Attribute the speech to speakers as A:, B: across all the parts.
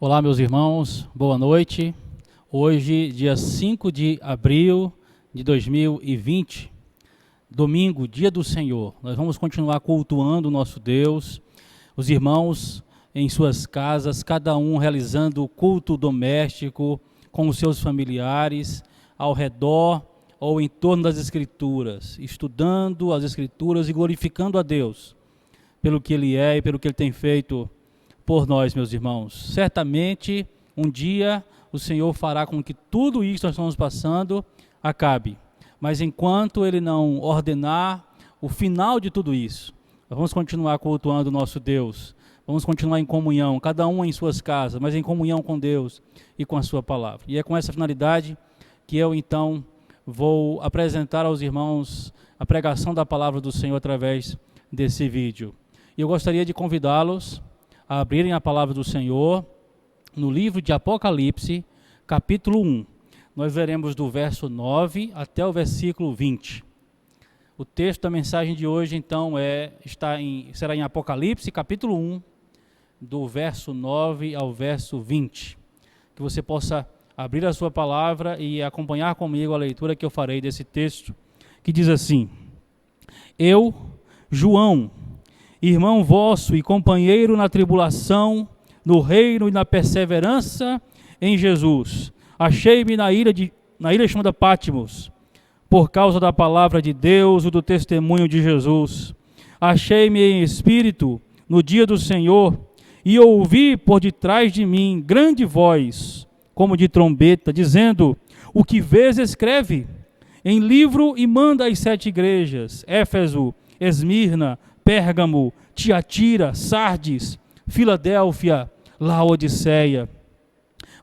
A: Olá, meus irmãos, boa noite. Hoje, dia 5 de abril de 2020, domingo, dia do Senhor. Nós vamos continuar cultuando o nosso Deus, os irmãos em suas casas, cada um realizando o culto doméstico com os seus familiares, ao redor ou em torno das Escrituras, estudando as Escrituras e glorificando a Deus pelo que Ele é e pelo que Ele tem feito por nós, meus irmãos. Certamente, um dia, o Senhor fará com que tudo isso que nós estamos passando acabe. Mas enquanto Ele não ordenar o final de tudo isso, nós vamos continuar cultuando o nosso Deus. Vamos continuar em comunhão, cada um em suas casas, mas em comunhão com Deus e com a sua palavra. E é com essa finalidade que eu, então, vou apresentar aos irmãos a pregação da palavra do Senhor através desse vídeo. E eu gostaria de convidá-los a abrirem a palavra do Senhor no livro de Apocalipse, capítulo 1. Nós veremos do verso 9 até o versículo 20. O texto da mensagem de hoje, então, será em Apocalipse, capítulo 1, do verso 9 ao verso 20. Que você possa abrir a sua palavra e acompanhar comigo a leitura que eu farei desse texto, que diz assim: Eu, João, irmão vosso e companheiro na tribulação, no reino e na perseverança em Jesus, achei-me na ilha chamada Patmos, por causa da palavra de Deus e do testemunho de Jesus. Achei-me em espírito no dia do Senhor, e ouvi por detrás de mim grande voz, como de trombeta, dizendo: O que vês, escreve em livro e manda às 7 igrejas: Éfeso, Esmirna, Pérgamo, Tiatira, Sardes, Filadélfia, Laodiceia.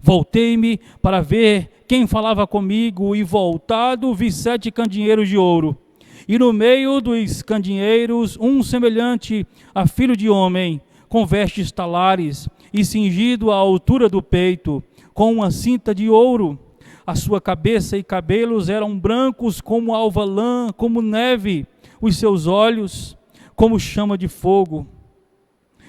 A: Voltei-me para ver quem falava comigo, e voltado vi 7 candeeiros de ouro, e no meio dos candeeiros um semelhante a filho de homem, com vestes talares, e cingido à altura do peito, com uma cinta de ouro. A sua cabeça e cabelos eram brancos como alva lã, como neve, os seus olhos como chama de fogo,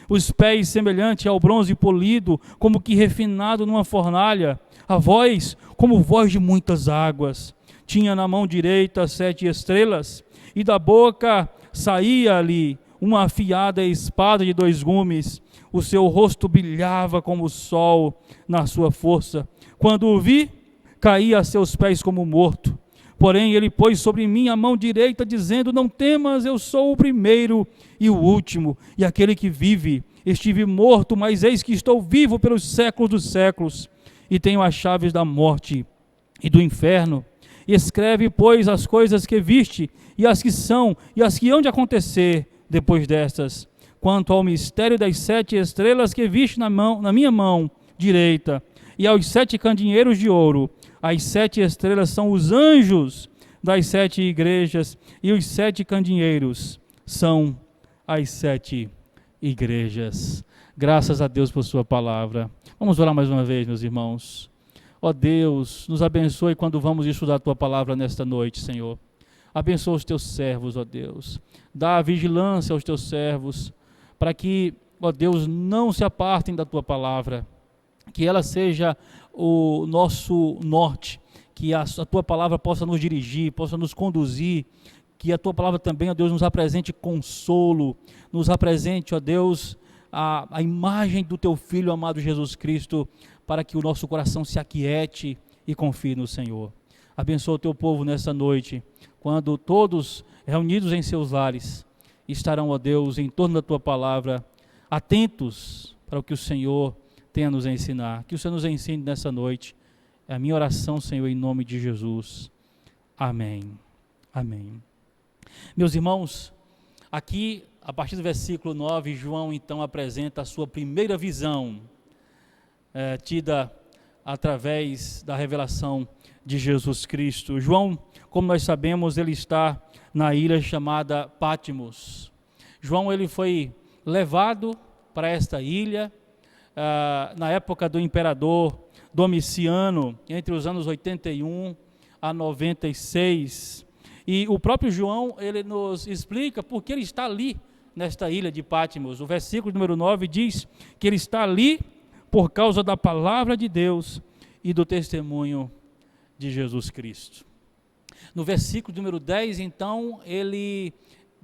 A: os pés semelhante ao bronze polido, como que refinado numa fornalha, a voz como voz de muitas águas. Tinha na mão direita 7 estrelas, e da boca saía-lhe uma afiada espada de 2 gumes. O seu rosto brilhava como o sol na sua força. Quando o vi, caí a seus pés como morto. Porém, ele pôs sobre mim a mão direita, dizendo: Não temas, eu sou o primeiro e o último, e aquele que vive. Estive morto, mas eis que estou vivo pelos séculos dos séculos, e tenho as chaves da morte e do inferno. E escreve, pois, as coisas que viste, e as que são, e as que hão de acontecer depois destas. Quanto ao mistério das 7 estrelas que viste na minha mão direita, e aos 7 candeeiros de ouro, as 7 estrelas são os anjos das 7 igrejas, e os 7 candeeiros são as 7 igrejas. Graças a Deus por sua palavra. Vamos orar mais uma vez, meus irmãos. Ó Deus, nos abençoe quando vamos estudar a tua palavra nesta noite, Senhor. Abençoa os teus servos, ó Deus. Dá vigilância aos teus servos, para que, ó Deus, não se apartem da tua palavra, que ela seja o nosso norte, que a tua palavra possa nos dirigir, possa nos conduzir, que a tua palavra também, ó Deus, nos apresente consolo, nos apresente, ó Deus, a imagem do teu Filho amado Jesus Cristo, para que o nosso coração se aquiete e confie no Senhor. Abençoa o teu povo nessa noite, quando todos reunidos em seus lares estarão, ó Deus, em torno da tua palavra, atentos para o que o Senhor tem a nos ensinar. Que o Senhor nos ensine nessa noite. É a minha oração, Senhor, em nome de Jesus. Amém. Amém. Meus irmãos, aqui, a partir do versículo 9, João então apresenta a sua primeira visão, tida através da revelação de Jesus Cristo. João, como nós sabemos, ele está na ilha chamada Patmos. João, ele foi levado para esta ilha na época do imperador Domiciano, entre os anos 81 a 96. E o próprio João, ele nos explica por que ele está ali, nesta ilha de Patmos. O versículo número 9 diz que ele está ali por causa da palavra de Deus e do testemunho de Jesus Cristo. No versículo número 10, então, ele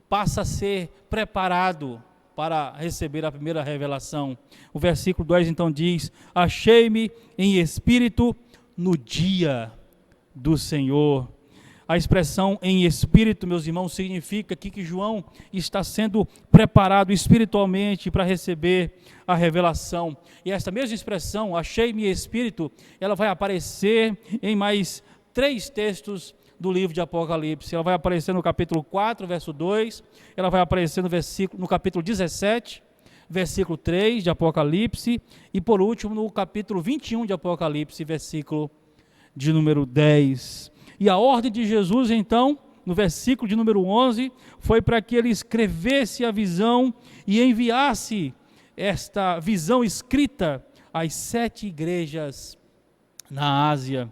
A: passa a ser preparado para receber a primeira revelação. O versículo 10 então diz: achei-me em espírito no dia do Senhor. A expressão em espírito, meus irmãos, significa que João está sendo preparado espiritualmente para receber a revelação. E esta mesma expressão, achei-me em espírito, ela vai aparecer em mais 3 textos do livro de Apocalipse. Ela vai aparecer no capítulo 4, verso 2, ela vai aparecer no capítulo 17, versículo 3 de Apocalipse, e por último no capítulo 21 de Apocalipse, versículo de número 10. E a ordem de Jesus, então, no versículo de número 11, foi para que ele escrevesse a visão e enviasse esta visão escrita às 7 igrejas na Ásia.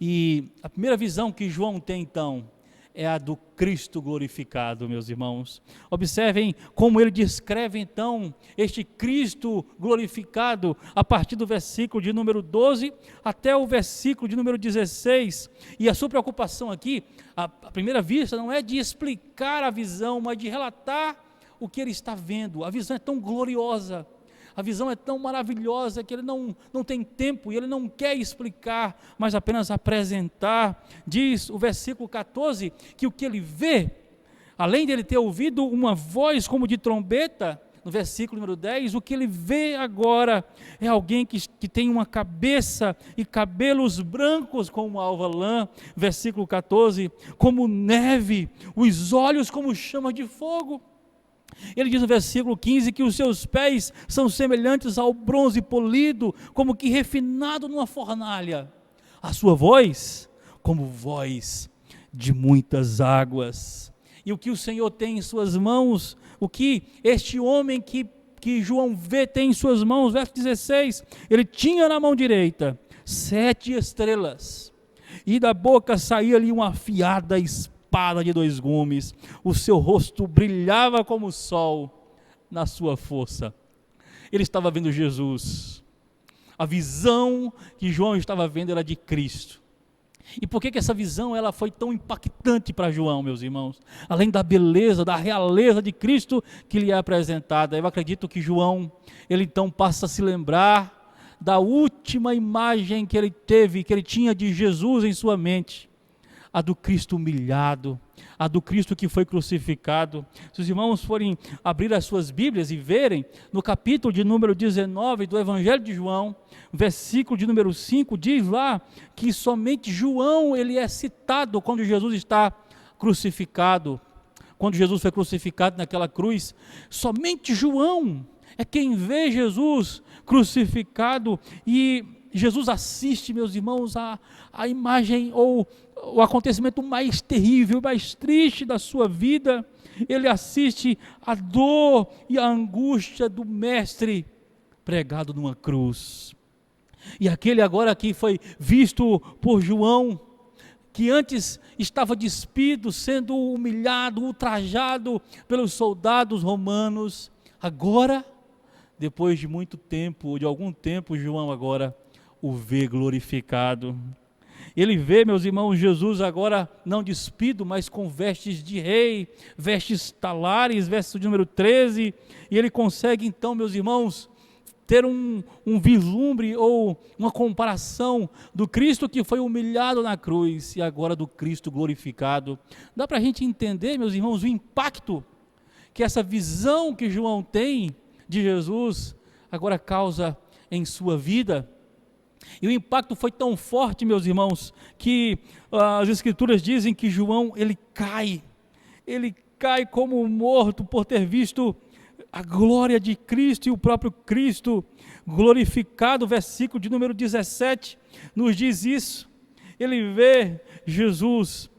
A: E a primeira visão que João tem, então, é a do Cristo glorificado, meus irmãos. Observem como ele descreve, então, este Cristo glorificado, a partir do versículo de número 12 até o versículo de número 16. E a sua preocupação aqui, à primeira vista, não é de explicar a visão, mas de relatar o que ele está vendo. A visão é tão gloriosa, a visão é tão maravilhosa que ele não tem tempo e ele não quer explicar, mas apenas apresentar. Diz o versículo 14 que o que ele vê, além de ele ter ouvido uma voz como de trombeta, no versículo número 10, o que ele vê agora é alguém que tem uma cabeça e cabelos brancos como alva lã, versículo 14, como neve, os olhos como chama de fogo. Ele diz no versículo 15 que os seus pés são semelhantes ao bronze polido, como que refinado numa fornalha. A sua voz, como voz de muitas águas. E o que o Senhor tem em suas mãos, o que este homem que João vê tem em suas mãos, verso 16, ele tinha na mão direita 7 estrelas, e da boca saía-lhe uma afiada espada de 2 gumes, o seu rosto brilhava como o sol na sua força. Ele estava vendo Jesus, a visão que João estava vendo era de Cristo. E por que essa visão ela foi tão impactante para João, meus irmãos? Além da beleza, da realeza de Cristo que lhe é apresentada, eu acredito que João, ele então passa a se lembrar da última imagem que ele teve, que ele tinha de Jesus em sua mente, a do Cristo humilhado, a do Cristo que foi crucificado. Se os irmãos forem abrir as suas Bíblias e verem, no capítulo de número 19 do Evangelho de João, versículo de número 5, diz lá que somente João ele é citado quando Jesus está crucificado. Quando Jesus foi crucificado naquela cruz, somente João é quem vê Jesus crucificado, e Jesus assiste, meus irmãos, a imagem ou o acontecimento mais terrível, mais triste da sua vida. Ele assiste a dor e a angústia do mestre pregado numa cruz. E aquele agora que foi visto por João, que antes estava despido, sendo humilhado, ultrajado pelos soldados romanos, agora, depois de muito tempo, de algum tempo, João agora o vê glorificado. Ele vê, meus irmãos, Jesus agora não despido, mas com vestes de rei, vestes talares, verso de número 13, e ele consegue então, meus irmãos, ter um vislumbre ou uma comparação do Cristo que foi humilhado na cruz e agora do Cristo glorificado. Dá para a gente entender, meus irmãos, o impacto que essa visão que João tem de Jesus agora causa em sua vida. E o impacto foi tão forte, meus irmãos, que as Escrituras dizem que João, ele cai como morto por ter visto a glória de Cristo e o próprio Cristo glorificado. O versículo de número 17 nos diz isso. Ele vê Jesus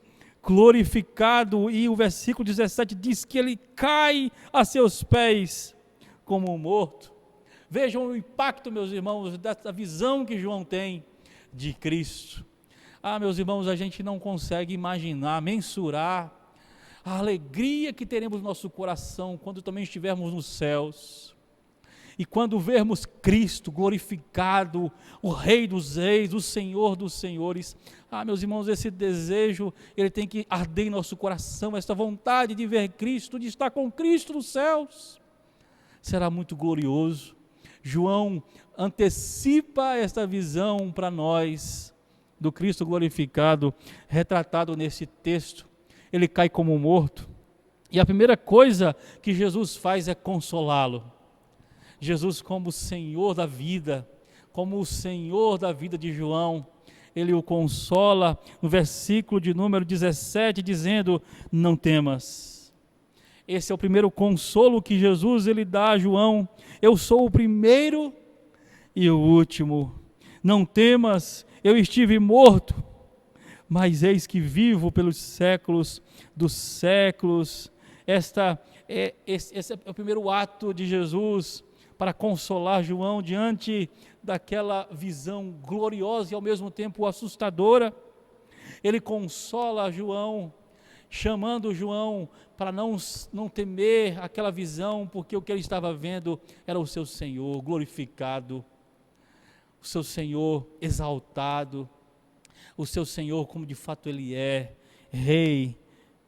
A: glorificado e o versículo 17 diz que ele cai a seus pés como morto. Vejam o impacto, meus irmãos, dessa visão que João tem de Cristo. Meus irmãos, a gente não consegue imaginar, mensurar a alegria que teremos no nosso coração quando também estivermos nos céus. E quando vermos Cristo glorificado, o Rei dos Reis, o Senhor dos Senhores, meus irmãos, esse desejo, ele tem que arder em nosso coração, essa vontade de ver Cristo, de estar com Cristo nos céus, será muito glorioso. João antecipa esta visão para nós, do Cristo glorificado, retratado nesse texto. Ele cai como morto, e a primeira coisa que Jesus faz é consolá-lo. Jesus, como Senhor da vida, como o Senhor da vida de João, ele o consola no versículo de número 17, dizendo: não temas. Esse é o primeiro consolo que Jesus ele dá a João. Eu sou o primeiro e o último. Não temas, eu estive morto, mas eis que vivo pelos séculos dos séculos. Esse é o primeiro ato de Jesus para consolar João diante daquela visão gloriosa e ao mesmo tempo assustadora. Ele consola João, chamando João para não temer aquela visão, porque o que ele estava vendo era o seu Senhor glorificado, o seu Senhor exaltado, o seu Senhor como de fato ele é, Rei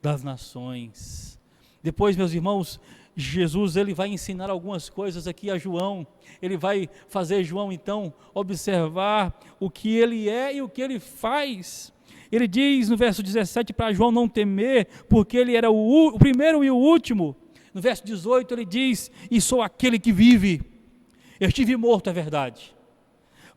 A: das nações. Depois, meus irmãos, Jesus ele vai ensinar algumas coisas aqui a João. Ele vai fazer João então observar o que ele é e o que ele faz. Ele diz no verso 17 para João não temer, porque ele era o primeiro e o último. No verso 18 ele diz: e sou aquele que vive. Eu estive morto, é verdade,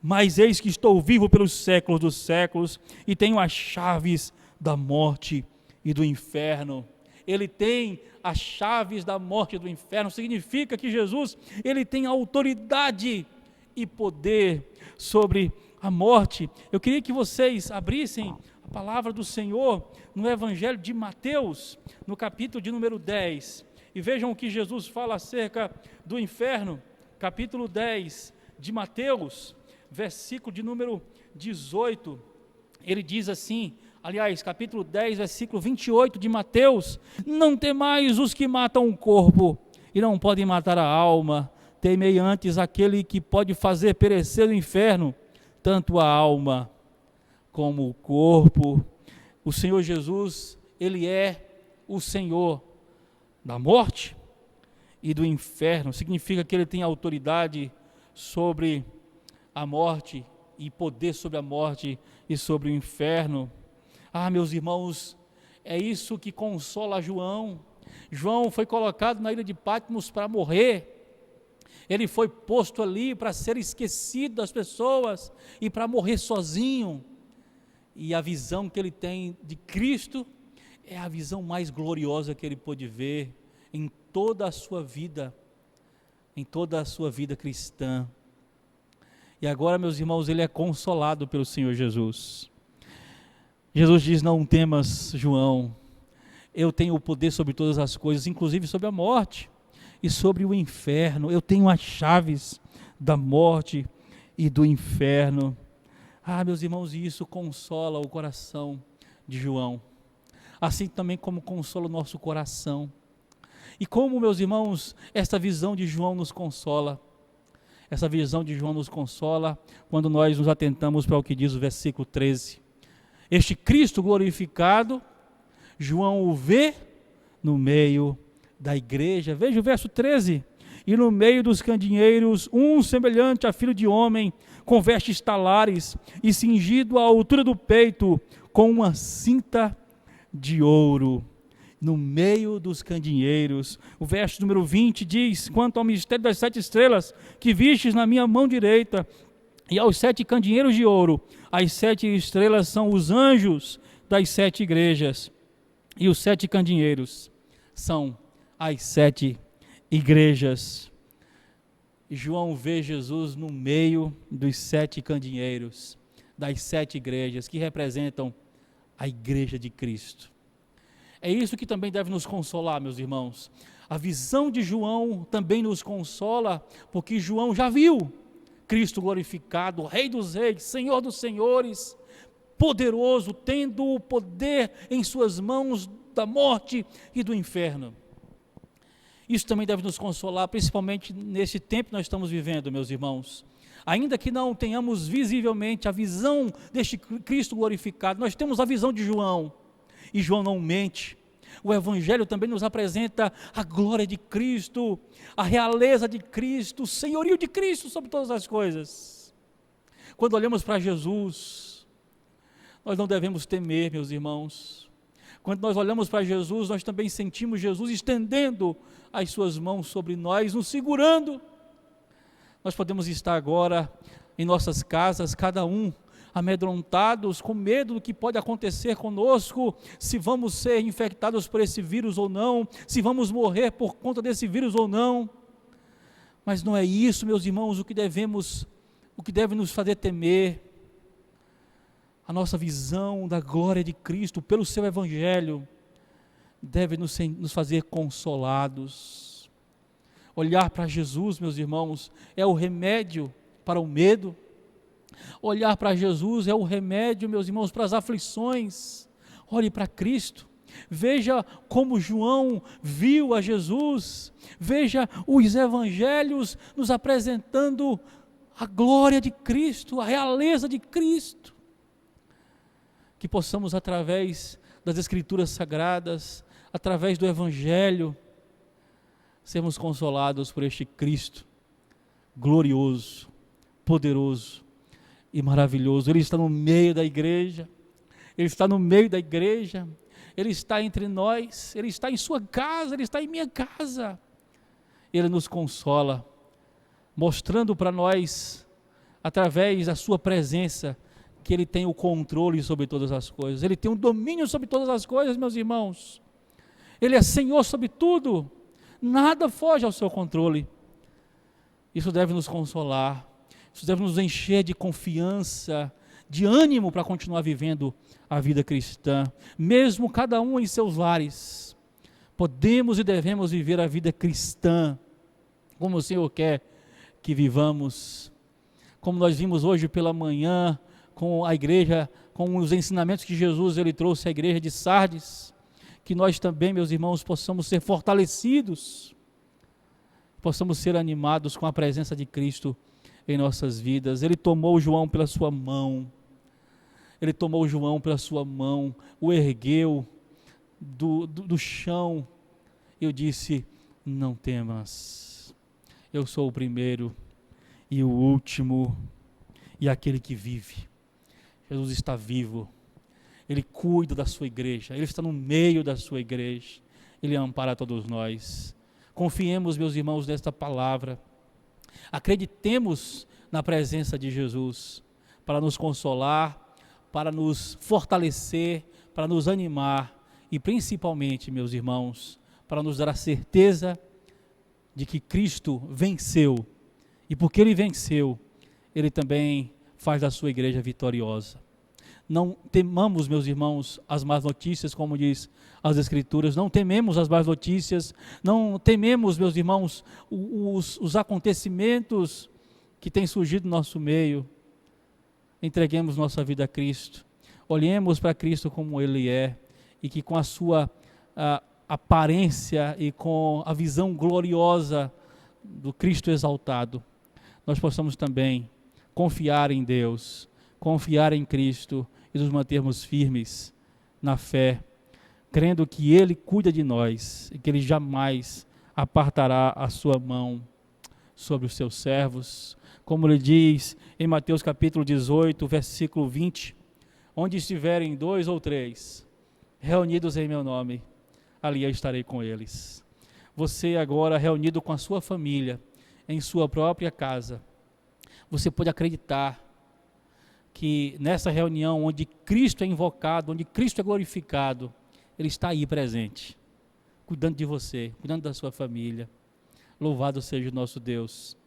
A: mas eis que estou vivo pelos séculos dos séculos e tenho as chaves da morte e do inferno. Ele tem as chaves da morte e do inferno. Significa que Jesus, ele tem autoridade e poder sobre a morte. Eu queria que vocês abrissem a palavra do Senhor no Evangelho de Mateus, no capítulo de número 10, e vejam o que Jesus fala acerca do inferno. Capítulo 10 de Mateus, versículo de número 18, ele diz assim, aliás, capítulo 10, versículo 28 de Mateus: não temais os que matam o corpo e não podem matar a alma, temei antes aquele que pode fazer perecer no inferno, tanto a alma como o corpo. O Senhor Jesus, ele é o Senhor da morte e do inferno. Significa que ele tem autoridade sobre a morte e poder sobre a morte e sobre o inferno. Meus irmãos, é isso que consola João. João foi colocado na ilha de Patmos para morrer. Ele foi posto ali para ser esquecido das pessoas e para morrer sozinho. E a visão que ele tem de Cristo é a visão mais gloriosa que ele pôde ver em toda a sua vida, cristã. E agora, meus irmãos, ele é consolado pelo Senhor Jesus. Jesus diz: não temas, João, eu tenho o poder sobre todas as coisas, inclusive sobre a morte e sobre o inferno. Eu tenho as chaves da morte e do inferno. Meus irmãos, e isso consola o coração de João, assim também como consola o nosso coração. E como, meus irmãos, esta visão de João nos consola? Essa visão de João nos consola quando nós nos atentamos para o que diz o versículo 13. Este Cristo glorificado, João o vê no meio da igreja. Veja o verso 13. E no meio dos candeeiros, um semelhante a filho de homem, com vestes talares e cingido à altura do peito, com uma cinta de ouro. No meio dos candeeiros. O verso número 20 diz: quanto ao mistério das 7 estrelas, que vistes na minha mão direita, e aos 7 candeeiros de ouro, as 7 estrelas são os anjos das 7 igrejas, e os 7 candeeiros são as 7 igrejas. João vê Jesus no meio dos 7 candeeiros, das 7 igrejas, que representam a igreja de Cristo. É isso que também deve nos consolar, meus irmãos. A visão de João também nos consola, porque João já viu Cristo glorificado, Rei dos Reis, Senhor dos Senhores, poderoso, tendo o poder em suas mãos da morte e do inferno. Isso também deve nos consolar, principalmente nesse tempo que nós estamos vivendo, meus irmãos. Ainda que não tenhamos visivelmente a visão deste Cristo glorificado, nós temos a visão de João, e João não mente. O Evangelho também nos apresenta a glória de Cristo, a realeza de Cristo, o senhorio de Cristo sobre todas as coisas. Quando olhamos para Jesus, nós não devemos temer, meus irmãos. Quando nós olhamos para Jesus, nós também sentimos Jesus estendendo as suas mãos sobre nós, nos segurando. Nós podemos estar agora em nossas casas, cada um amedrontados, com medo do que pode acontecer conosco, se vamos ser infectados por esse vírus ou não, se vamos morrer por conta desse vírus ou não. Mas não é isso, meus irmãos, o que deve nos fazer temer. A nossa visão da glória de Cristo pelo seu Evangelho deve nos fazer consolados. Olhar para Jesus, meus irmãos, é o remédio para o medo. Olhar para Jesus é o remédio, meus irmãos, para as aflições. Olhe para Cristo. Veja como João viu a Jesus. Veja os evangelhos nos apresentando a glória de Cristo, a realeza de Cristo. Que possamos, através das Escrituras Sagradas, através do Evangelho, sermos consolados por este Cristo glorioso, poderoso e maravilhoso. Ele está no meio da igreja, Ele está no meio da igreja, Ele está entre nós, Ele está em sua casa, Ele está em minha casa. Ele nos consola, mostrando para nós, através da sua presença, que Ele tem o controle sobre todas as coisas, Ele tem o domínio sobre todas as coisas, meus irmãos. Ele é Senhor sobre tudo, nada foge ao seu controle. Isso deve nos consolar, isso deve nos encher de confiança, de ânimo para continuar vivendo a vida cristã, mesmo cada um em seus lares. Podemos e devemos viver a vida cristã, como o Senhor quer que vivamos, como nós vimos hoje pela manhã, com a igreja, com os ensinamentos que Jesus ele trouxe à igreja de Sardes, que nós também, meus irmãos, possamos ser fortalecidos, possamos ser animados com a presença de Cristo em nossas vidas. Ele tomou João pela sua mão, o ergueu do chão, e eu disse: não temas, eu sou o primeiro e o último, e aquele que vive. Jesus está vivo, Ele cuida da sua igreja, Ele está no meio da sua igreja, Ele ampara todos nós. Confiemos, meus irmãos, nesta palavra, acreditemos na presença de Jesus, para nos consolar, para nos fortalecer, para nos animar, e principalmente, meus irmãos, para nos dar a certeza de que Cristo venceu, e porque Ele venceu, Ele também faz da sua igreja vitoriosa. Não temamos, meus irmãos, as más notícias, como diz as Escrituras, não tememos as más notícias, não tememos, meus irmãos, os acontecimentos que têm surgido no nosso meio. Entreguemos nossa vida a Cristo, olhemos para Cristo como Ele é, e que com a sua aparência e com a visão gloriosa do Cristo exaltado, nós possamos também confiar em Deus, confiar em Cristo e nos mantermos firmes na fé, crendo que Ele cuida de nós e que Ele jamais apartará a sua mão sobre os seus servos. Como Ele diz em Mateus capítulo 18, versículo 20, onde estiverem 2 ou 3 reunidos em meu nome, ali eu estarei com eles. Você agora reunido com a sua família, em sua própria casa, você pode acreditar que nessa reunião onde Cristo é invocado, onde Cristo é glorificado, Ele está aí presente, cuidando de você, cuidando da sua família. Louvado seja o nosso Deus,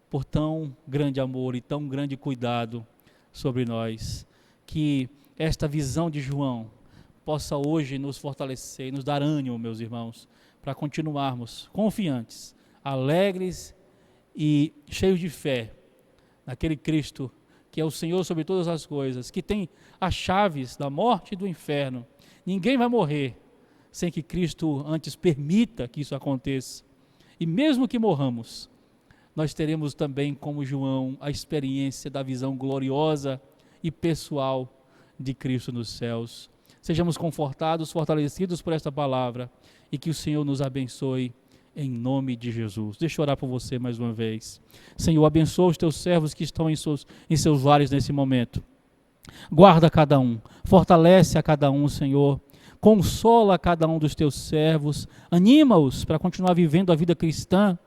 A: por tão grande amor e tão grande cuidado sobre nós, que esta visão de João possa hoje nos fortalecer e nos dar ânimo, meus irmãos, para continuarmos confiantes, alegres e cheios de fé naquele Cristo que é o Senhor sobre todas as coisas, que tem as chaves da morte e do inferno. Ninguém vai morrer sem que Cristo antes permita que isso aconteça. E mesmo que morramos, nós teremos também, como João, a experiência da visão gloriosa e pessoal de Cristo nos céus. Sejamos confortados, fortalecidos por esta palavra e que o Senhor nos abençoe em nome de Jesus. Deixa eu orar por você mais uma vez. Senhor, abençoa os teus servos que estão em seus lares nesse momento. Guarda cada um, fortalece a cada um, Senhor. Consola cada um dos teus servos, anima-os para continuar vivendo a vida cristã.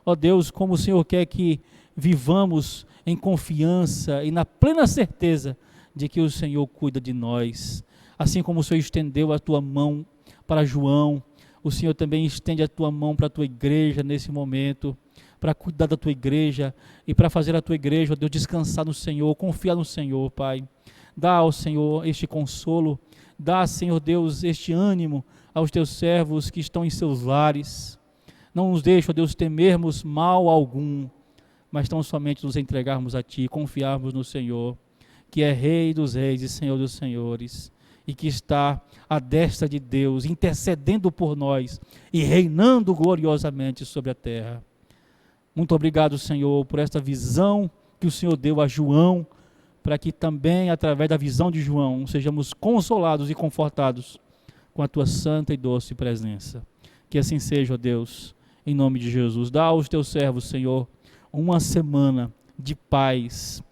A: Ó Deus, como o Senhor quer que vivamos em confiança e na plena certeza de que o Senhor cuida de nós. Assim como o Senhor estendeu a tua mão para João, o Senhor também estende a tua mão para a tua igreja nesse momento, para cuidar da tua igreja e para fazer a tua igreja, ó Deus, descansar no Senhor, confiar no Senhor, Pai. Dá ao Senhor este consolo, dá, Senhor Deus, este ânimo aos teus servos que estão em seus lares. Não nos deixe, ó Deus, temermos mal algum, mas tão somente nos entregarmos a Ti, confiarmos no Senhor, que é Rei dos reis e Senhor dos senhores, e que está à destra de Deus, intercedendo por nós e reinando gloriosamente sobre a terra. Muito obrigado, Senhor, por esta visão que o Senhor deu a João, para que também, através da visão de João, sejamos consolados e confortados com a Tua santa e doce presença. Que assim seja, ó Deus, em nome de Jesus. Dá aos Teus servos, Senhor, uma semana de paz,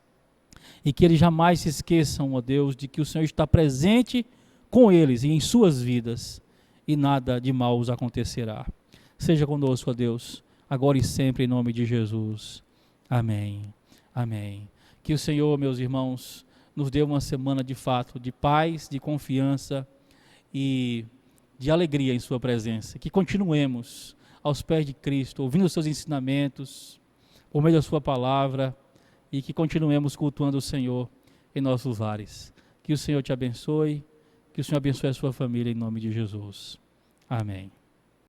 A: e que eles jamais se esqueçam, ó Deus, de que o Senhor está presente com eles e em suas vidas, e nada de mal os acontecerá. Seja conosco, ó Deus, agora e sempre, em nome de Jesus. Amém. Amém. Que o Senhor, meus irmãos, nos dê uma semana de fato, de paz, de confiança e de alegria em sua presença. Que continuemos aos pés de Cristo, ouvindo os seus ensinamentos, por meio da sua palavra, e que continuemos cultuando o Senhor em nossos lares. Que o Senhor te abençoe, que o Senhor abençoe a sua família em nome de Jesus. Amém.